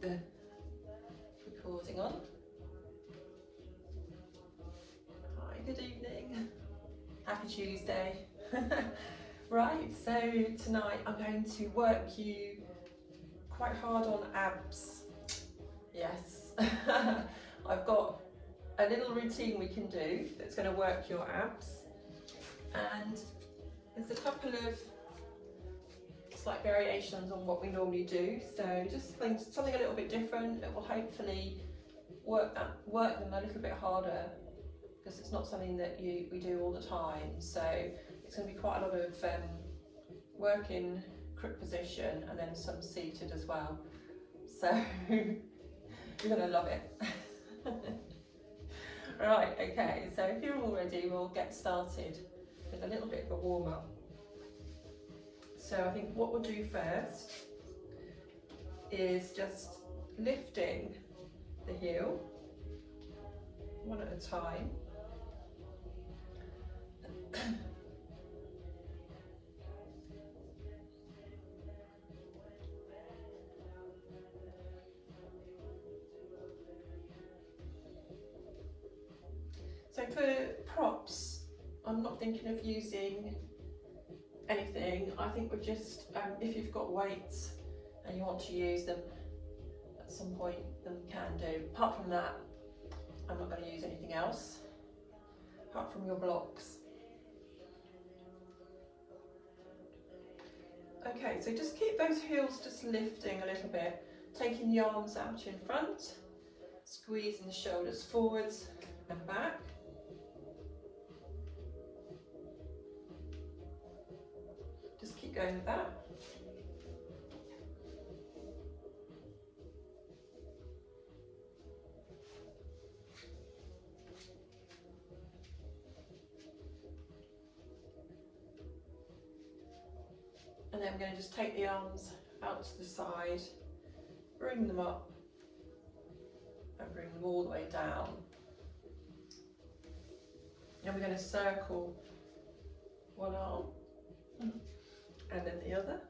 the recording on. Hi, good evening. Happy Tuesday. Right, so tonight I'm going to work you quite hard on abs. Yes. I've got a little routine we can do that's going to work your abs, and there's a couple of slight variations on what we normally do, so just something a little bit different that will hopefully work them a little bit harder, because it's not something that we do all the time. So it's going to be quite a lot of work in crook position and then some seated as well. So you're going to love it. Right, okay, so if you're all ready, we'll get started with a little bit of a warm-up. So I think what we'll do first is just lifting the heel one at a time. So for props, I'm not thinking of using anything. I think we're just, if you've got weights and you want to use them at some point, then you can do. Apart from that, I'm not going to use anything else, apart from your blocks. Okay, so just keep those heels just lifting a little bit, taking the arms out in front, squeezing the shoulders forwards and back. Just keep going with that. And then we're going to just take the arms out to the side, bring them up and bring them all the way down. And we're going to circle one arm and then the other.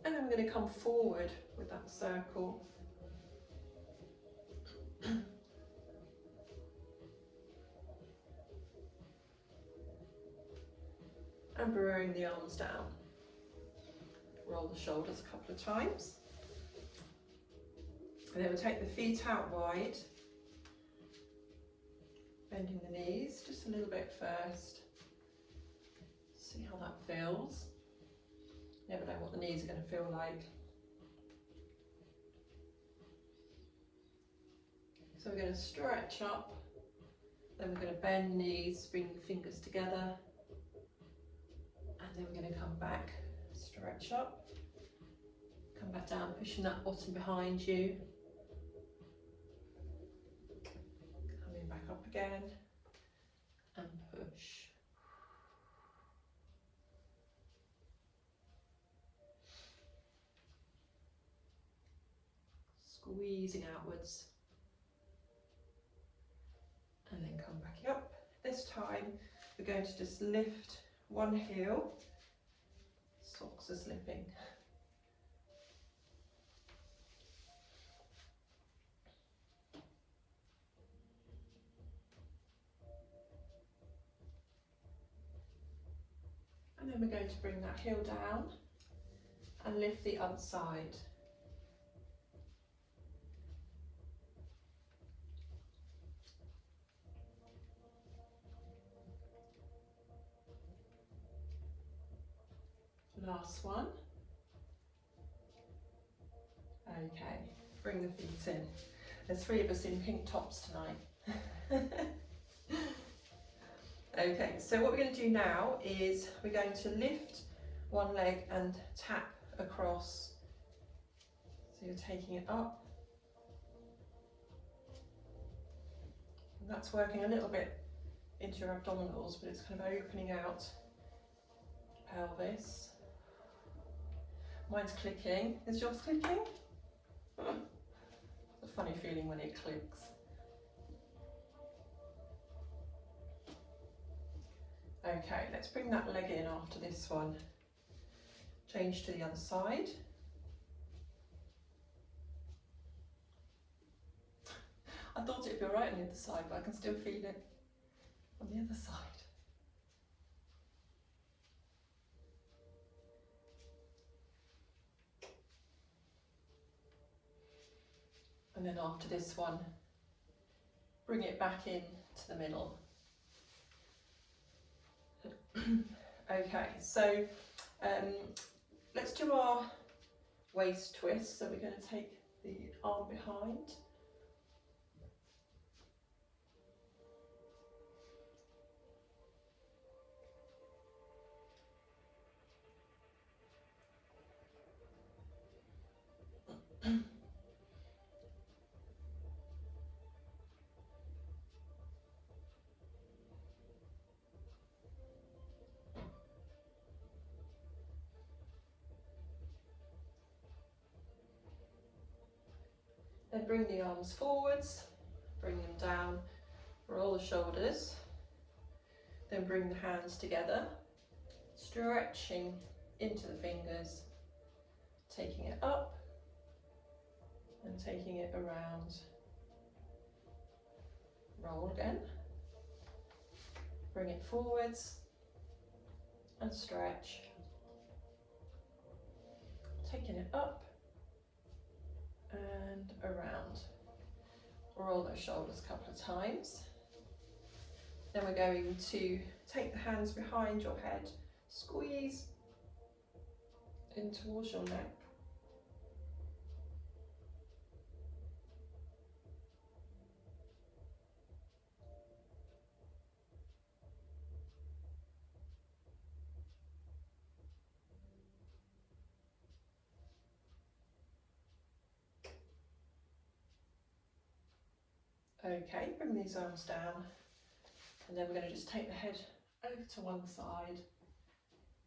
And then we're going to come forward with that circle. And bring the arms down. Roll the shoulders a couple of times. And then we'll take the feet out wide, bending the knees just a little bit first. See how that feels. Never know what the knees are going to feel like. So we're going to stretch up, then we're going to bend the knees, bring the fingers together, and then we're going to come back, stretch up, come back down, pushing that bottom behind you, coming back up again, and push. Squeezing outwards, and then come back up. This time we're going to just lift one heel, socks are slipping. And then we're going to bring that heel down and lift the other side. Last one. Okay, bring the feet in. There's 3 of us in pink tops tonight. Okay, so what we're going to do now is we're going to lift one leg and tap across. So you're taking it up. And that's working a little bit into your abdominals, but it's kind of opening out pelvis. Mine's clicking. Is yours clicking? It's a funny feeling when it clicks. Okay, let's bring that leg in after this one. Change to the other side. I thought it'd be all right on the other side, but I can still feel it on the other side. And then after this one, bring it back in to the middle. Okay, so let's do our waist twist. So we're going to take the arm behind. Then bring the arms forwards, bring them down, roll the shoulders, then bring the hands together, stretching into the fingers, taking it up and taking it around. Roll again, bring it forwards and stretch, taking it up and around. Roll those shoulders a couple of times. Then we're going to take the hands behind your head, squeeze in towards your neck. Okay, bring these arms down, and then we're going to just take the head over to one side,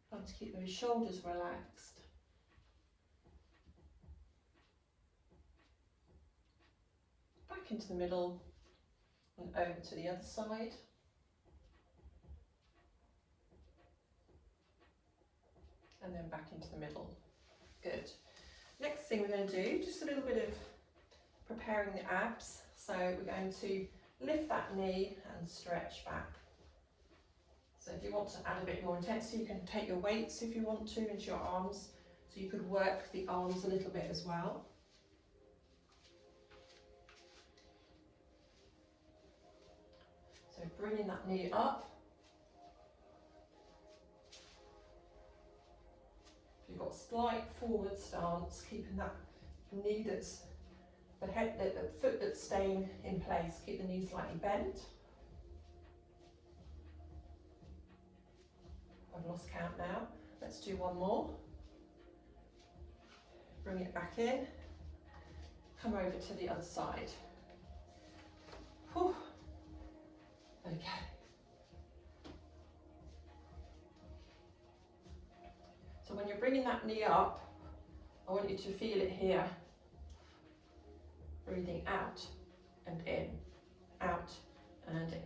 trying to keep those shoulders relaxed. Back into the middle and over to the other side. And then back into the middle. Good. Next thing we're going to do, just a little bit of preparing the abs. So we're going to lift that knee and stretch back. So if you want to add a bit more intensity, you can take your weights if you want to into your arms. So you could work the arms a little bit as well. So bringing that knee up. If you've got slight forward stance, keeping that knee that's the foot that's staying in place, keep the knee slightly bent. I've lost count now. Let's do one more. Bring it back in. Come over to the other side. Whew. Okay. So when you're bringing that knee up, I want you to feel it here. Breathing out and in, out and in.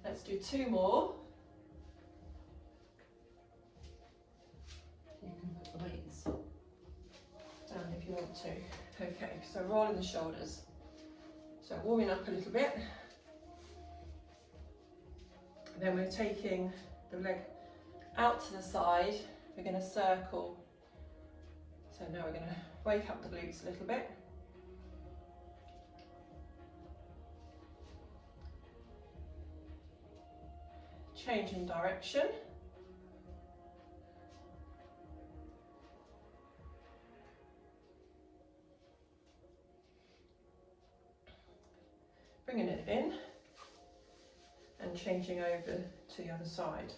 Let's do two more. You can put the weights down if you want to. Okay, so rolling the shoulders. So warming up a little bit. Then we're taking the leg out to the side. We're going to circle. So now we're going to wake up the glutes a little bit. Changing direction. Bringing it in and changing over to the other side.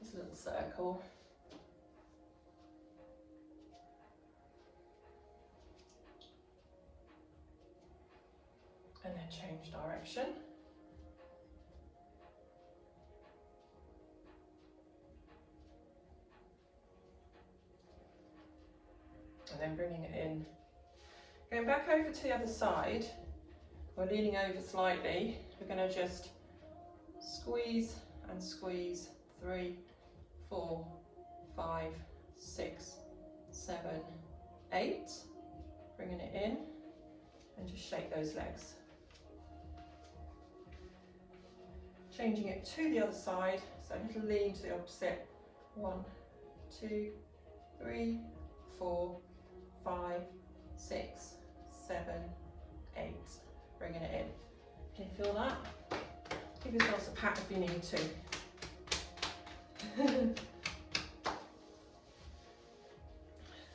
This little circle. And then change direction. And then bringing it in Going back over to the other side, we're leaning over slightly. We're going to just squeeze and squeeze. 3, 4, 5, 6, 7, 8. Bringing it in and just shake those legs. Changing it to the other side, so a little lean to the opposite. 1, 2, 3, 4, 5, 6, 7, 8. Bringing it in. Can you feel that? Give yourselves a pat if you need to.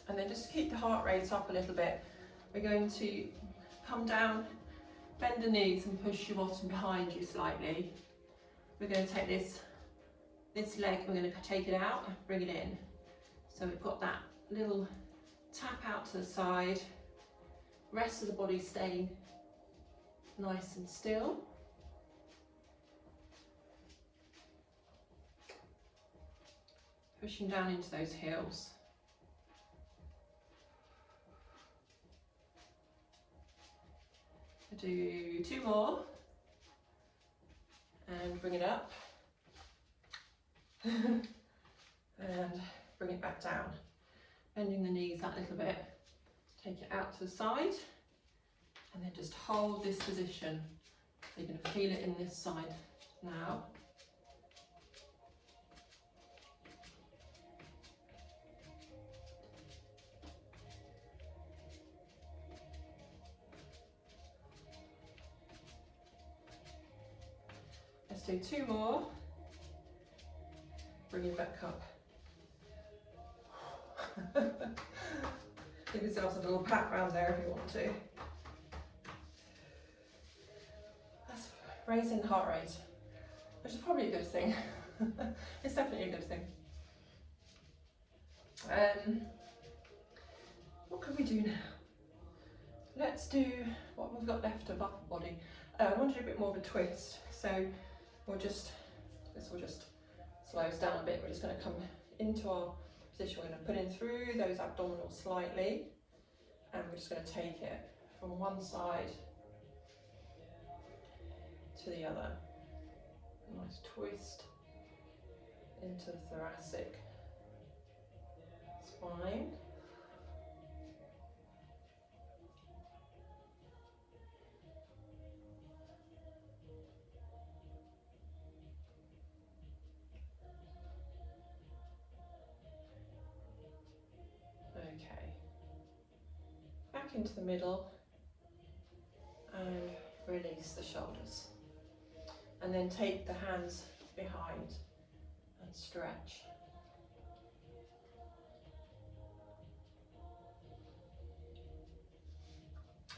And then just keep the heart rate up a little bit. We're going to come down, bend the knees and push your bottom behind you slightly. We're going to take this leg, we're going to take it out and bring it in. So we've got that little tap out to the side, rest of the body staying nice and still. Pushing down into those heels. We'll do 2 more. And bring it up. And bring it back down. Bending the knees that little bit. Take it out to the side. And then just hold this position. So you're going to feel it in this side now. Let's do 2 more. Bring it back up. Give yourselves a little pat round there if you want to. That's raising the heart rate, which is probably a good thing. It's definitely a good thing. What can we do now? Let's do what we've got left of upper body. I want to do a bit more of a twist, so this will just slow us down a bit. We're just going to come into our position. We're going to put in through those abdominals slightly, and we're just going to take it from one side to the other. A nice twist into the thoracic spine. Okay, back into the middle and release the shoulders. And then take the hands behind and stretch.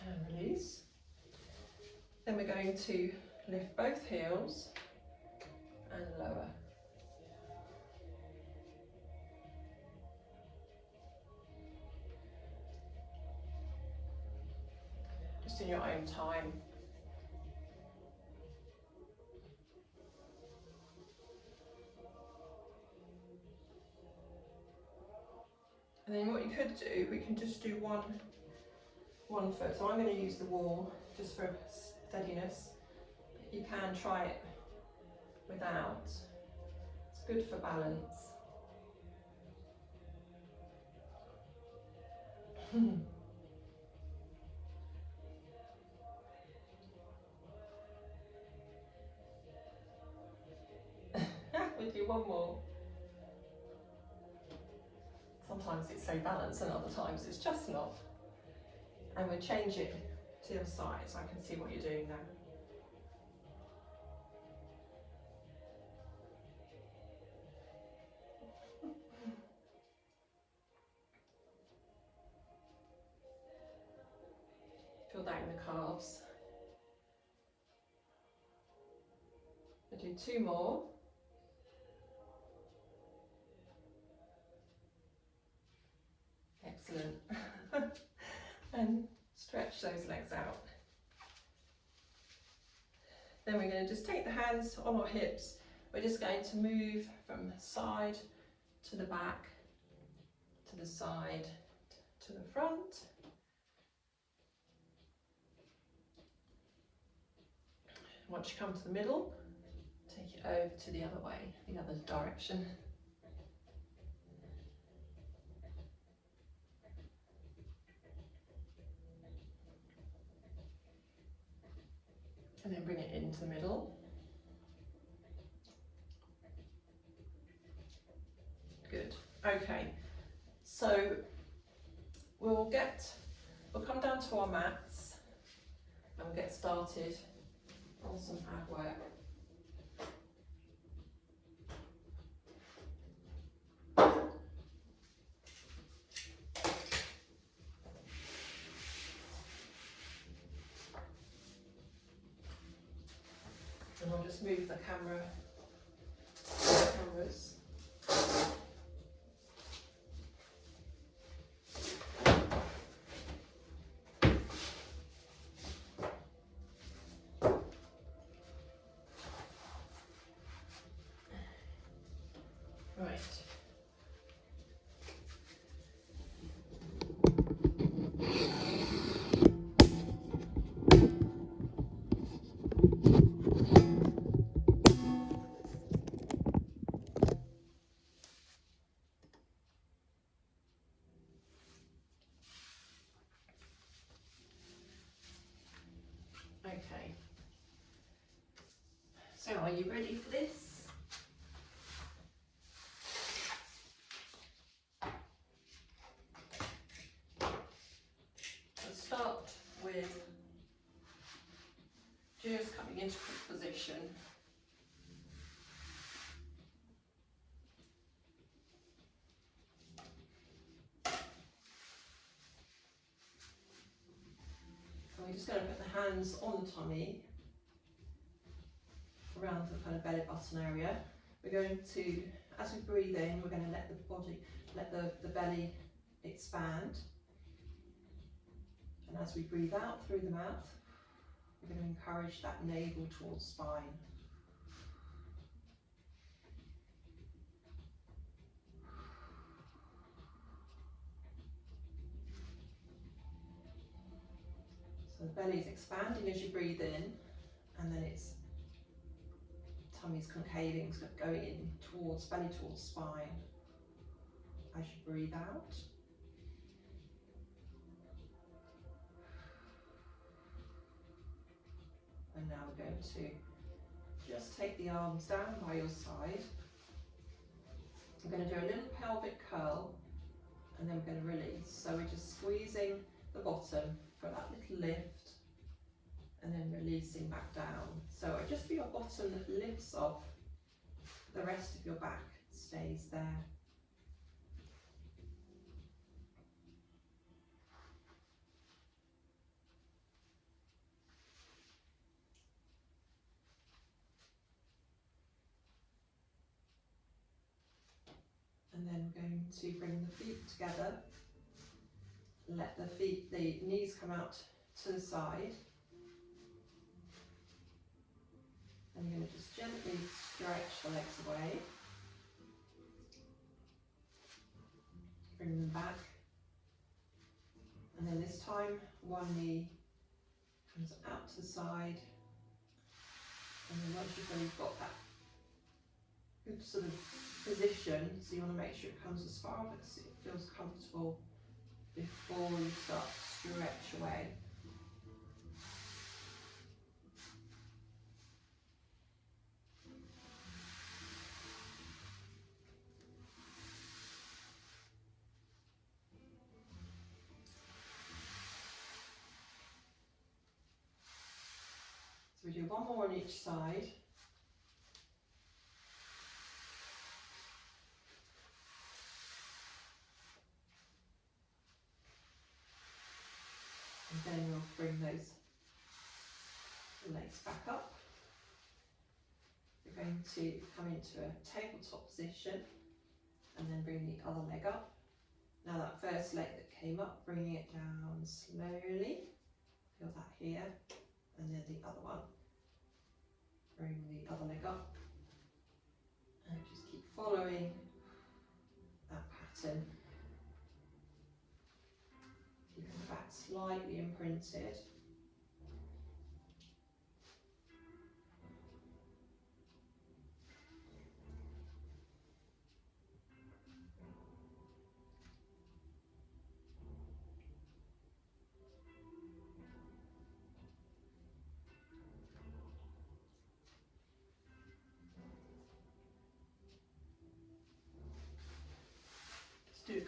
And release. Then we're going to lift both heels and lower. Just in your own time. And then what you could do, we can just do one foot. So I'm going to use the wall just for steadiness. You can try it without. It's good for balance. We do one more. Sometimes it's so balanced and other times it's just not. And we'll change it to your side so I can see what you're doing now. Feel that in the calves. We'll do 2 more. Excellent. And stretch those legs out. Then we're going to just take the hands on our hips. We're just going to move from side to the back, to the side, to the front, Once you come to the middle, take it over to the other way, the other direction. And then bring it into the middle. Good. Okay. So we'll come down to our mats and we'll get started on some ab work. And I'll just move the cameras. Right. Okay. So are you ready for this? Let's start with just coming into quick position. And we're just going to put the hands on the tummy, around the kind of belly button area. We're going to, as we breathe in, we're going to let the belly expand. And as we breathe out through the mouth, we're going to encourage that navel towards spine. So the belly is expanding as you breathe in, and then tummy's concaving, so going in belly towards spine as you breathe out. And now we're going to just take the arms down by your side. We're going to do a little pelvic curl, and then we're going to release. So we're just squeezing the bottom for that little lift, and then releasing back down. So it'll just be your bottom that lifts off, the rest of your back stays there. And then we're going to bring the feet together, let the knees come out to the side, and you're going to just gently stretch the legs away, bring them back, and then this time one knee comes out to the side, and then once you've got that good sort of position, so you want to make sure it comes as far up as it feels comfortable before you start to stretch away. So we do one more on each side. And then we'll bring those legs back up. We're going to come into a tabletop position and then bring the other leg up. Now that first leg that came up, bringing it down slowly. Feel that here. And then the other one. Bring the other leg up. And just keep following that pattern. Keeping the back slightly imprinted.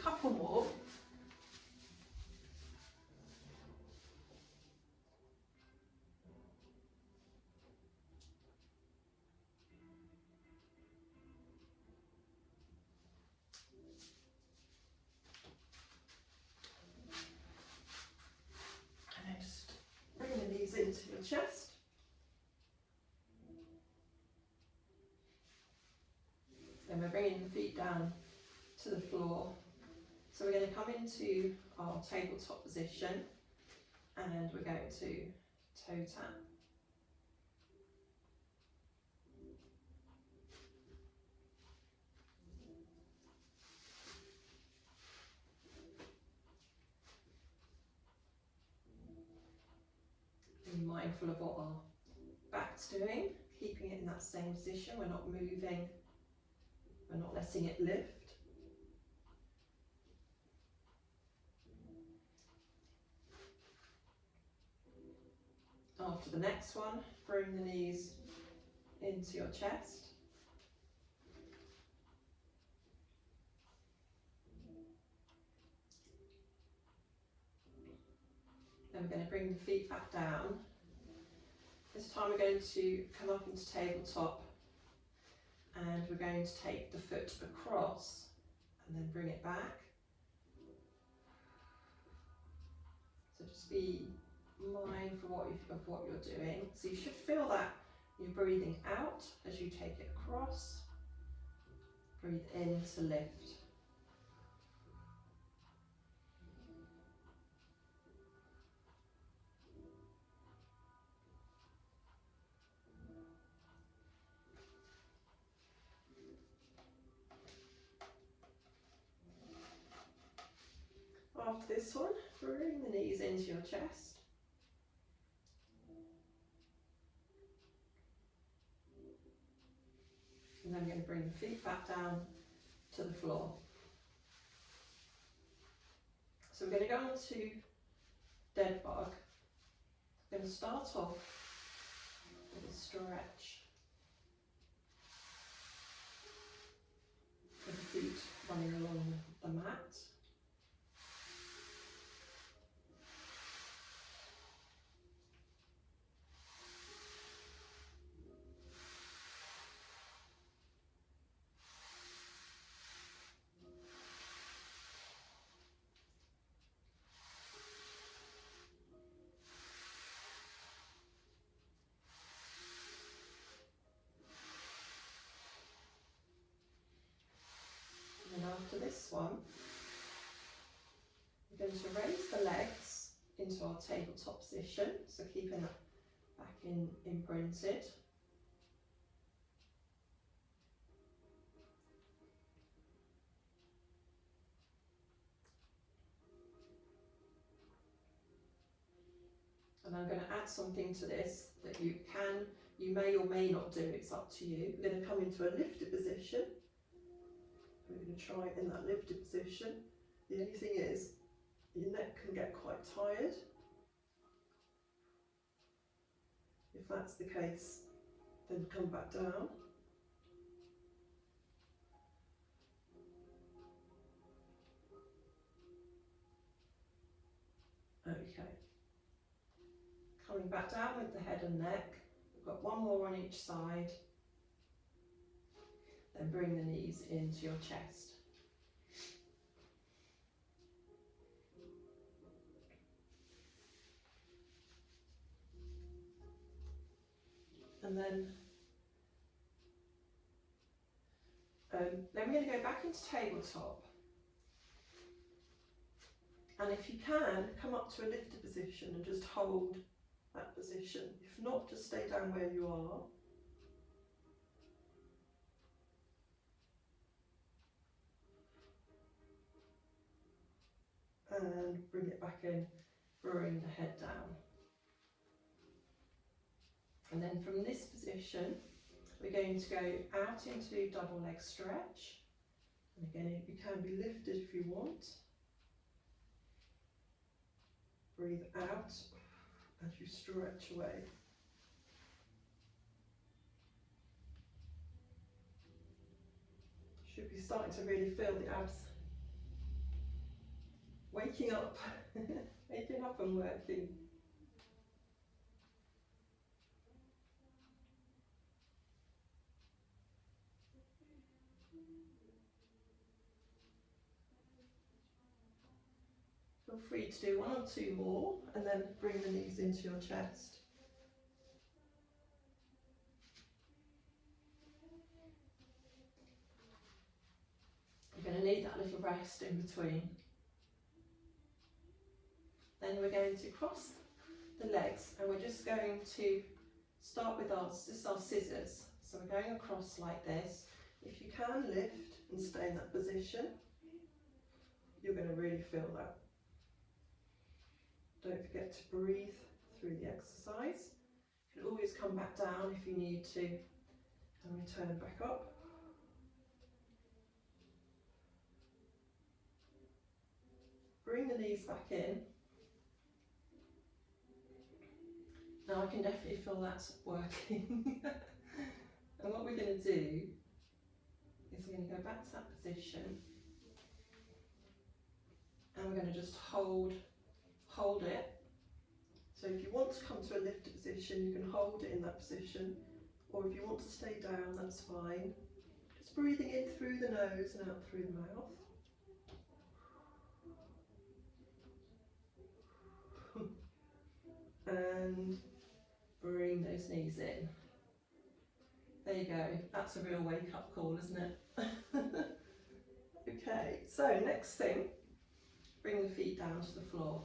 couple more. And then just bring the knees into your chest. Then we're bringing the feet down to the floor. So we're going to come into our tabletop position and we're going to toe tap. Be mindful of what our back's doing, keeping it in that same position. We're not moving, we're not letting it lift. After the next one, bring the knees into your chest. Then we're going to bring the feet back down. This time we're going to come up into tabletop and we're going to take the foot across and then bring it back. So just be mindful of what you're doing. So you should feel that you're breathing out as you take it across. Breathe in to lift. After this one, bring the knees into your chest. And then we're going to bring the feet back down to the floor. So we're going to go on to dead bug. We're going to start off with a stretch. With the feet running along the mat. And after this one, we're going to raise the legs into our tabletop position, so keeping it back imprinted. And I'm going to add something to this that you may or may not do, it's up to you. We're going to come into a lifted position. We're going to try it in that lifted position. The only thing is, your neck can get quite tired. If that's the case, then come back down. Okay. Coming back down with the head and neck. We've got one more on each side. Then bring the knees into your chest. And then we're going to go back into tabletop. And if you can, come up to a lifted position and just hold that position. If not, just stay down where you are. And bring it back in, bring the head down. And then from this position, we're going to go out into double leg stretch. And again, you can be lifted if you want. Breathe out as you stretch away. Should be starting to really feel the abs waking up, waking up and working. Feel free to do 1 or 2 more and then bring the knees into your chest. You're going to need that little rest in between. Then we're going to cross the legs and we're just going to start with our scissors. So we're going across like this. If you can lift and stay in that position, you're going to really feel that. Don't forget to breathe through the exercise. You can always come back down if you need to and return back up. Bring the knees back in. Now I can definitely feel that's working. And what we're going to do is we're going to go back to that position and we're going to just hold it. So if you want to come to a lifted position, you can hold it in that position, or if you want to stay down, that's fine. Just breathing in through the nose and out through the mouth. And bring those knees in. There you go, that's a real wake up call, isn't it? Okay, so next thing, bring the feet down to the floor.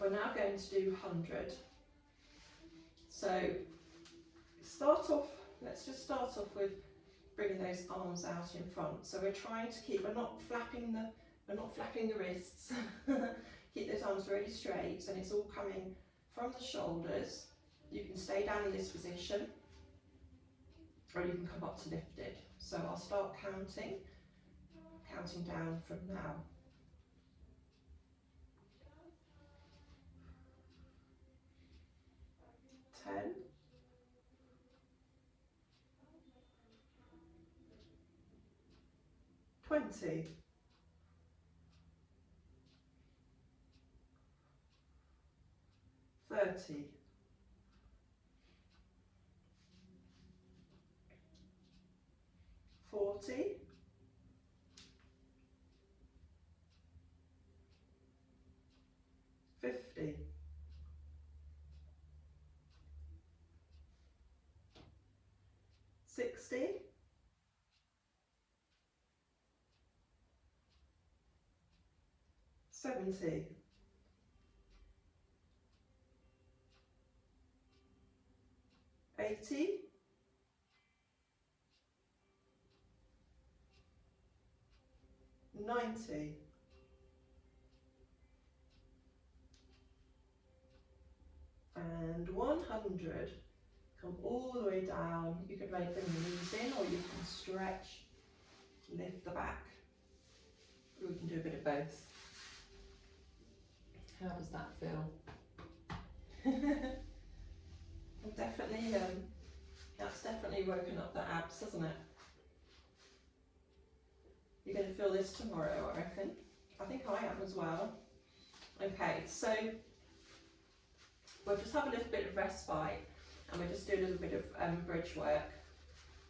We're now going to do 100. So let's just start off with bringing those arms out in front. So we're trying to keep, we're not flapping the wrists. Keep those arms really straight and it's all coming from the shoulders. You can stay down in this position or you can come up to lifted. So I'll start counting down from now. 10, 20, 30, 40, 50, 60, 70, 80, 90, 100. Come all the way down. You can bring the knees in or you can stretch, lift the back. Or we can do a bit of both. How does that feel? Definitely, that's definitely woken up the abs, hasn't it? You're going to feel this tomorrow, I reckon. I think I am as well. Okay, so we'll just have a little bit of respite and we'll just do a little bit of bridge work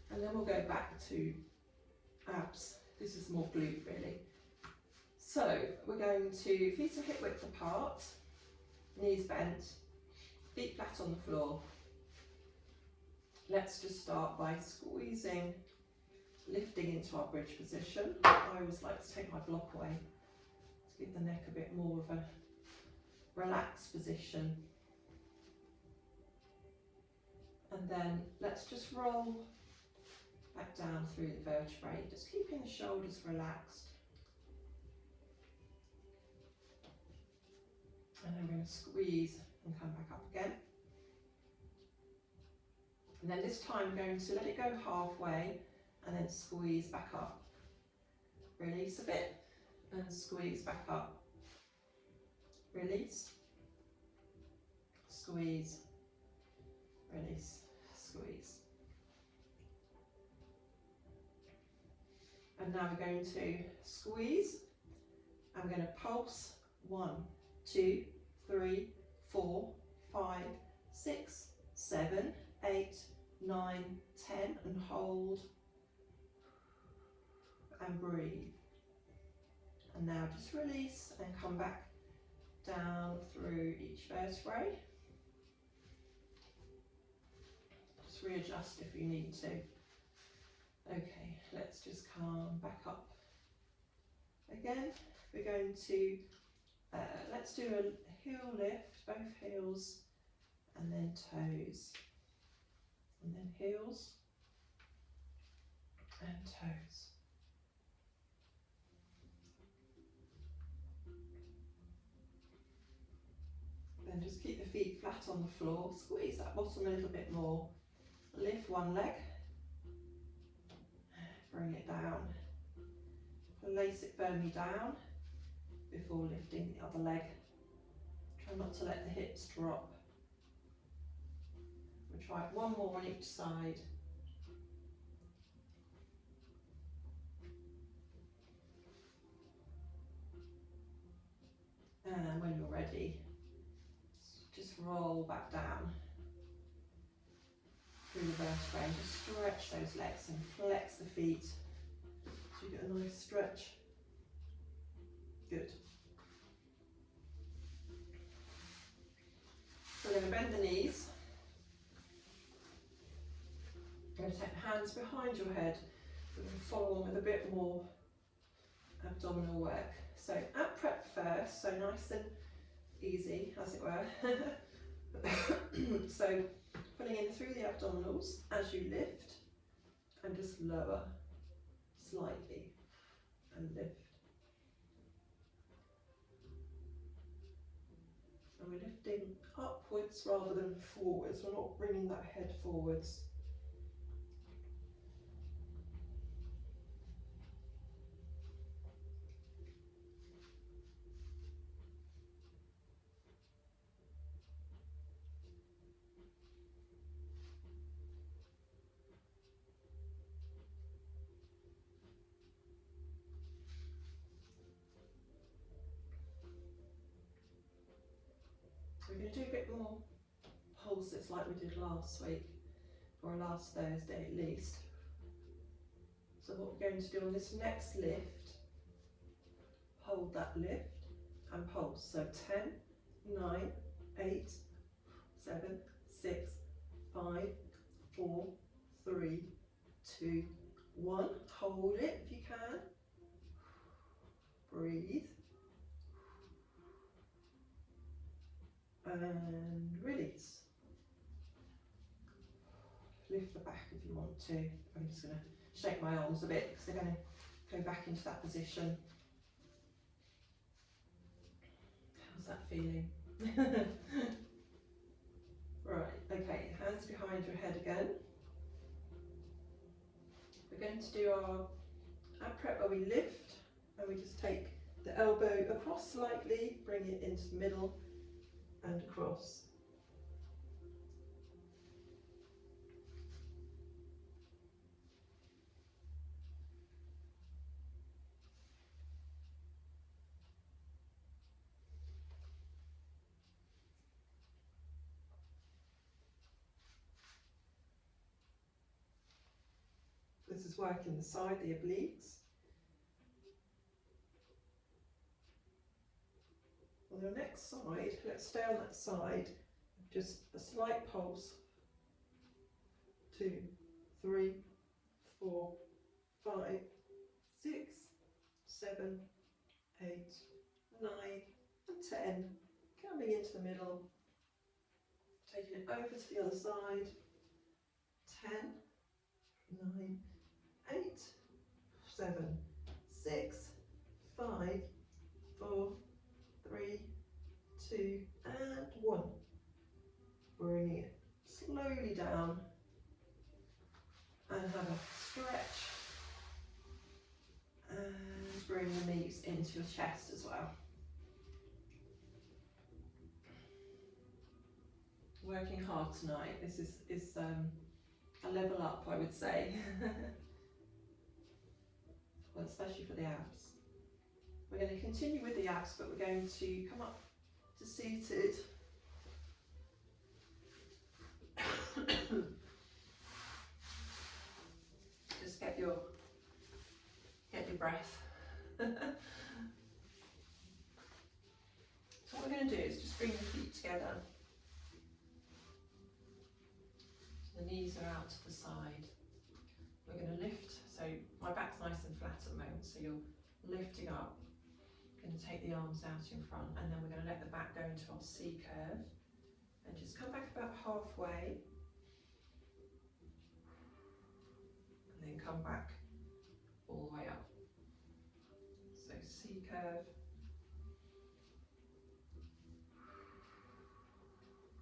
and then we'll go back to abs. This is more glute really. So we're going to feet are hip width apart, knees bent, feet flat on the floor. Let's just start by squeezing, lifting into our bridge position. I always like to take my block away to give the neck a bit more of a relaxed position. And then let's just roll back down through the vertebrae, just keeping the shoulders relaxed. And then we're going to squeeze and come back up again. And then this time we're going to let it go halfway and then squeeze back up. Release a bit and squeeze back up. Release, squeeze, release, squeeze. And now we're going to squeeze I'm going to pulse 1, 2, 3, 4, 5, 6, 7, 8, 9, 10, and hold and breathe. And now just release and come back down through each vertebrae. Just readjust if you need to. Okay, let's just come back up. Again, we're going to, let's do a heel lift, both heels, and then toes. And then heels and toes. Then just keep the feet flat on the floor, squeeze that bottom a little bit more. Lift one leg, bring it down. Place it firmly down before lifting the other leg. Try not to let the hips drop. We'll try it one more on each side. And when you're ready, just roll back down through the vertebrae and just stretch those legs and flex the feet so you get a nice stretch. Good. So we're going to bend the knees. We're going to take the hands behind your head. We're going to follow on with a bit more abdominal work. So ab prep first, so nice and easy, as it were. So pulling in through the abdominals as you lift, and just lower slightly and lift. And we're lifting upwards rather than forwards. We're not bringing that head forwards. We're going to do a bit more pulses like we did last week, or last Thursday at least. So what we're going to do on this next lift, hold that lift and pulse. So 10, 9, 8, 7, 6, 5, 4, 3, 2, 1. Hold it if you can. Breathe. And release. Lift the back if you want to. I'm just going to shake my arms a bit because they're going to go back into that position. How's that feeling? Right, okay, hands behind your head again. We're going to do our ab prep where we lift and we just take the elbow across slightly, bring it into the middle and across. This is working the side, the obliques. On the next side, let's stay on that side, just a slight pulse. 2, 3, 4, 5, 6, 7, 8, 9, and 10. Coming into the middle, taking it over to the other side. 10, 9, 8, 7, 6, 5, 4, 3, 2, and 1. Bringing it slowly down and have a stretch. And bring the knees into your chest as well. Working hard tonight. This is a level up, I would say. Well, especially for the abs. We're going to continue with the abs, but we're going to come up to seated. Just get your breath. So what we're going to do is just bring the feet together. So the knees are out to the side. We're going to lift, so my back's nice and flat at the moment, so you're lifting up. Going to take the arms out in front, and then we're going to let the back go into our C curve and just come back about halfway, and then come back all the way up. So C curve,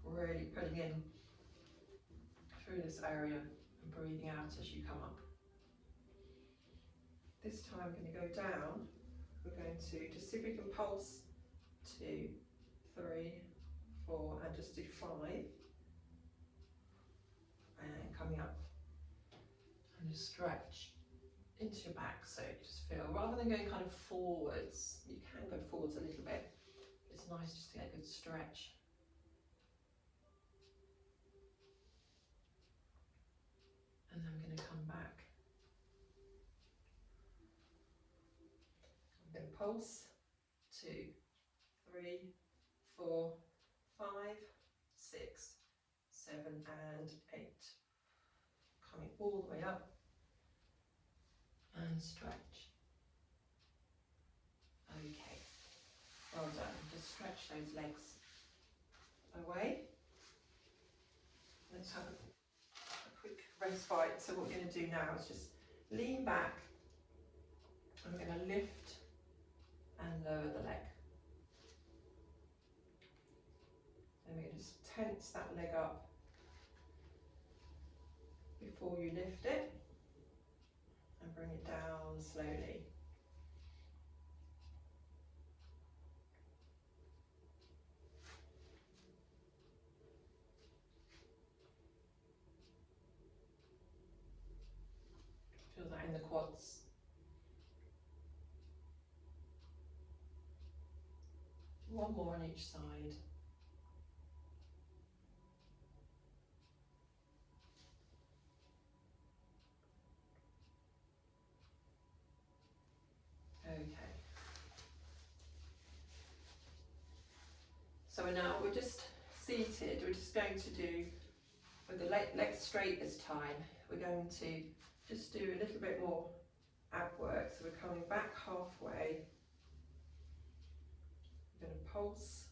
really putting in through this area and breathing out as you come up. This time I'm going to go down. We're going to just see if we can pulse 2, 3, 4, and just do 5. And coming up, and just stretch into your back, so you just feel, rather than going kind of forwards, you can go forwards a little bit. It's nice just to get a good stretch. And then I'm going to come back. I'm going to pulse 2, 3, 4, 5, 6, 7, and 8. Coming all the way up and stretch. Okay, well done. Just stretch those legs away. Let's have a quick respite. So what we're going to do now is just lean back, and we're going to lift and lower the leg. And we're going to just tense that leg up before you lift it, and bring it down slowly. Feel that in the quads. One more on each side. Okay. So we're just seated. We're just going to do, with the legs straight this time, we're going to just do a little bit more ab work. So we're coming back halfway. We're going to pulse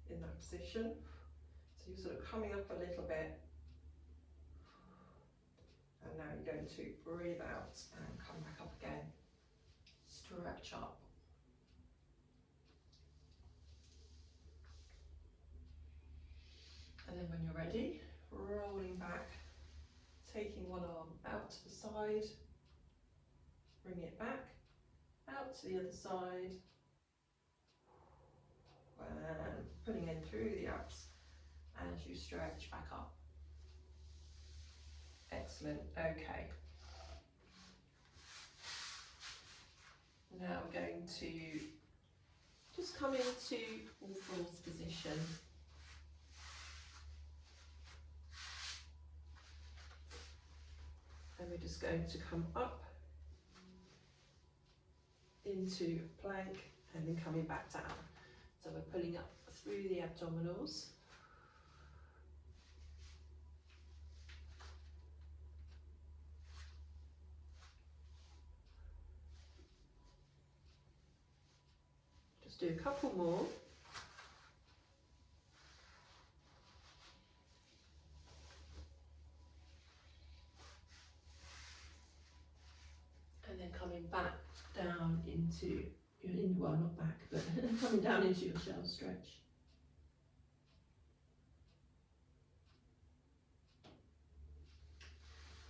in that position. So you're sort of coming up a little bit. And now you're going to breathe out and come back up again. Stretch up. And then when you're ready, rolling back, taking one arm out to the side, bring it back, out to the other side, and putting in through the abs as you stretch back up. Excellent, okay. Now we're going to just come into all fours position. And we're just going to come up into plank and then coming back down. So we're pulling up through the abdominals. Just do a couple more. And then coming back down into your, well, not back, but coming down into your shell stretch.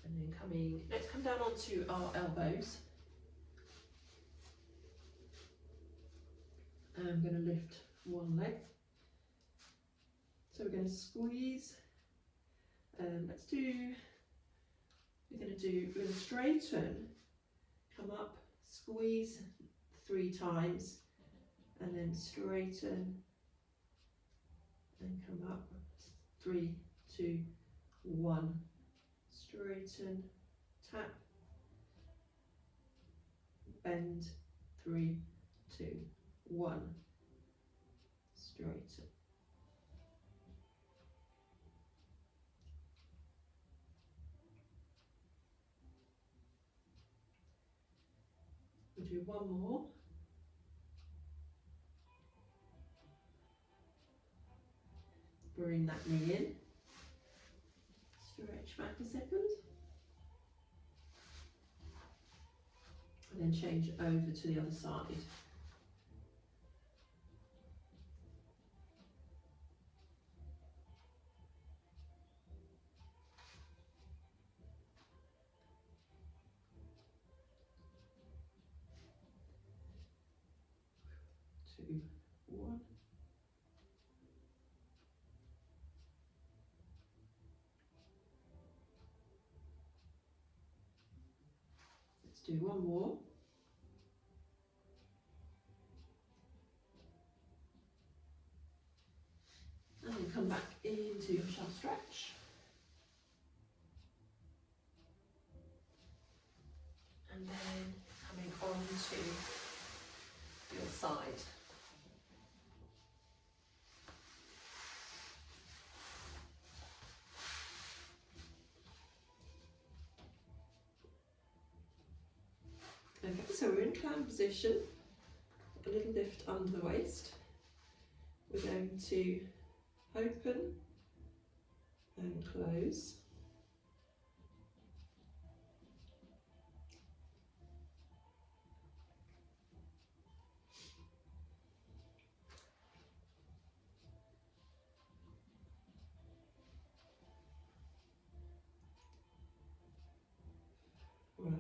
And then let's come down onto our elbows. And I'm going to lift one leg. So we're going to squeeze. We're going to straighten, come up, squeeze 3 times, and then straighten and come up. 3, 2, 1. Straighten, tap, bend. 3, 2, 1. Straighten. We'll do one more. Bring that knee in. Stretch back a second. And then change over to the other side. Two, 1. Let's do one more. And then come back into your shelf stretch. And then coming on to your side. Okay, so we're in clam position, a little lift under the waist. We're going to open and close. Right.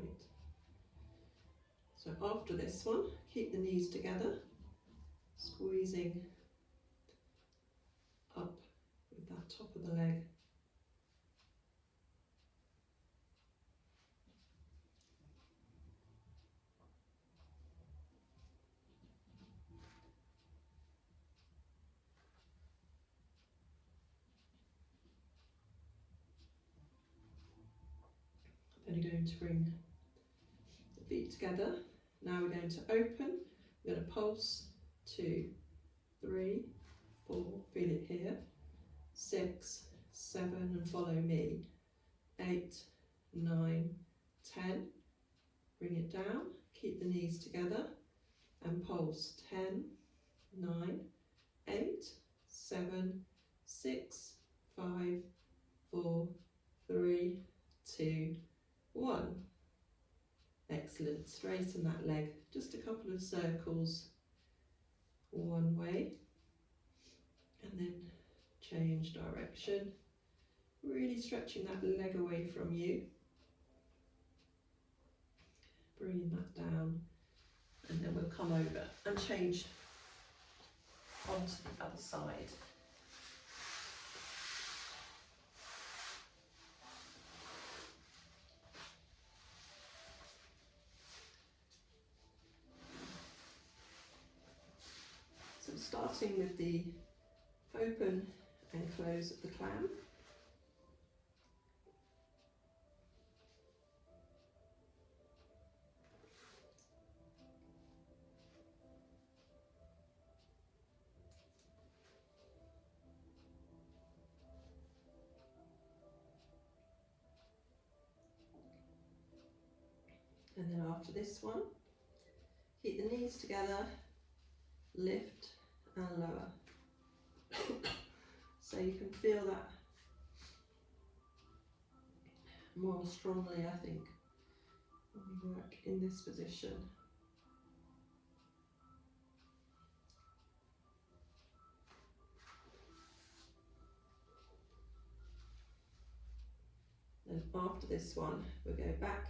So after this one, keep the knees together, squeezing up with that top of the leg. Then you're going to bring the feet together. Now we're going to open, we're going to pulse. 2, 3, 4, feel it here. 6, 7, and follow me. 8, 9, 10. Bring it down, keep the knees together and pulse. 10, 9, 8, 7, 6, 5, 4, 3, 2, 1. Excellent. Straighten that leg. Just a couple of circles one way and then change direction. Really stretching that leg away from you. Bringing that down, and then we'll come over and change onto the other side. So starting with the open and close of the clam. And then after this one, keep the knees together, lift and lower. So you can feel that more strongly, I think, when we work in this position. And after this one, we'll go back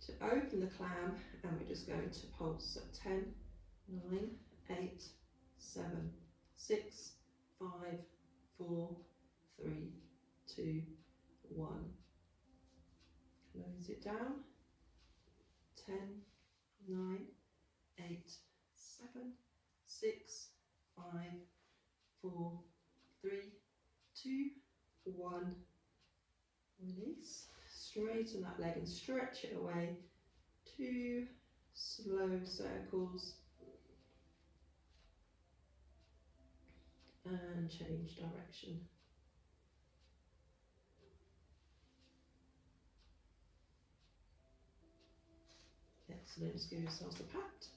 to open the clam and we're just going to pulse at 10, 9, 8, 7, 6, 5, 4, 3, 2, 1. Close it down. 10, 9, 8, 7, 6, 5, 4, 3, 2, 1. Release. Straighten that leg and stretch it away. 2 slow circles. And change direction. Excellent, just give yourselves a pat.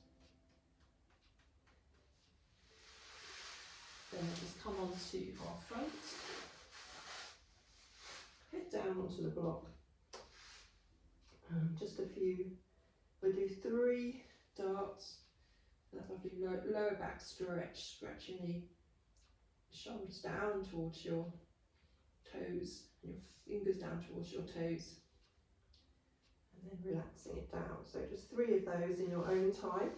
Then we'll just come on to our front. Head down onto the block. Just a few. We'll do 3 darts. That lovely lower back stretch, stretching the shoulders down towards your toes, and your fingers down towards your toes, and then relaxing it down. So just 3 of those in your own time.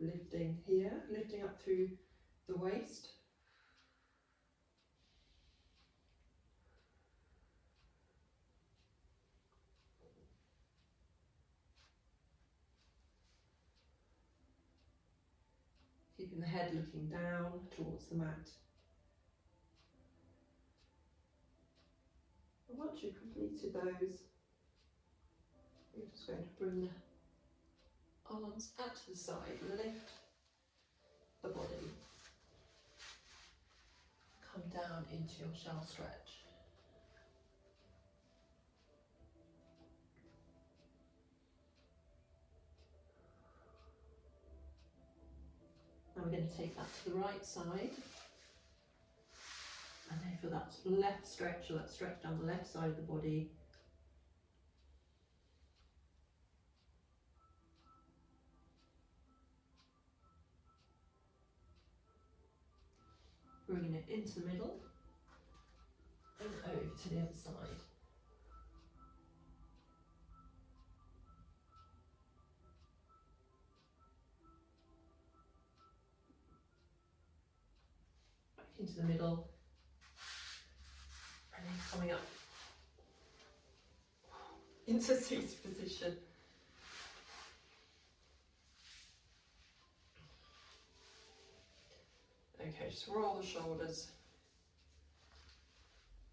Lifting here, lifting up through the waist. Keeping the head looking down towards the mat. And once you've completed those, you're just going to bring the arms out to the side, lift the body, come down into your shell stretch. Now we're going to take that to the right side, and then for that left stretch, or that stretch down the left side of the body, bringing it into the middle and over to the other side. Back into the middle, and then coming up into seated position. Okay, just roll the shoulders.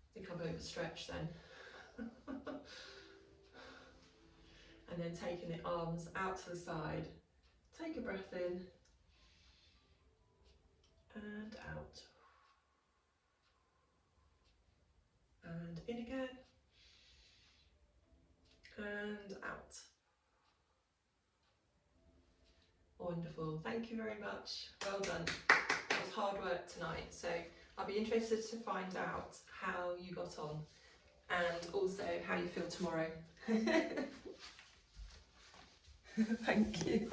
I think I've overstretched then. And then taking the arms out to the side. Take a breath in and out. And in again. And out. Wonderful, thank you very much. Well done. It was hard work tonight, so I'll be interested to find out how you got on and also how you feel tomorrow. Thank you.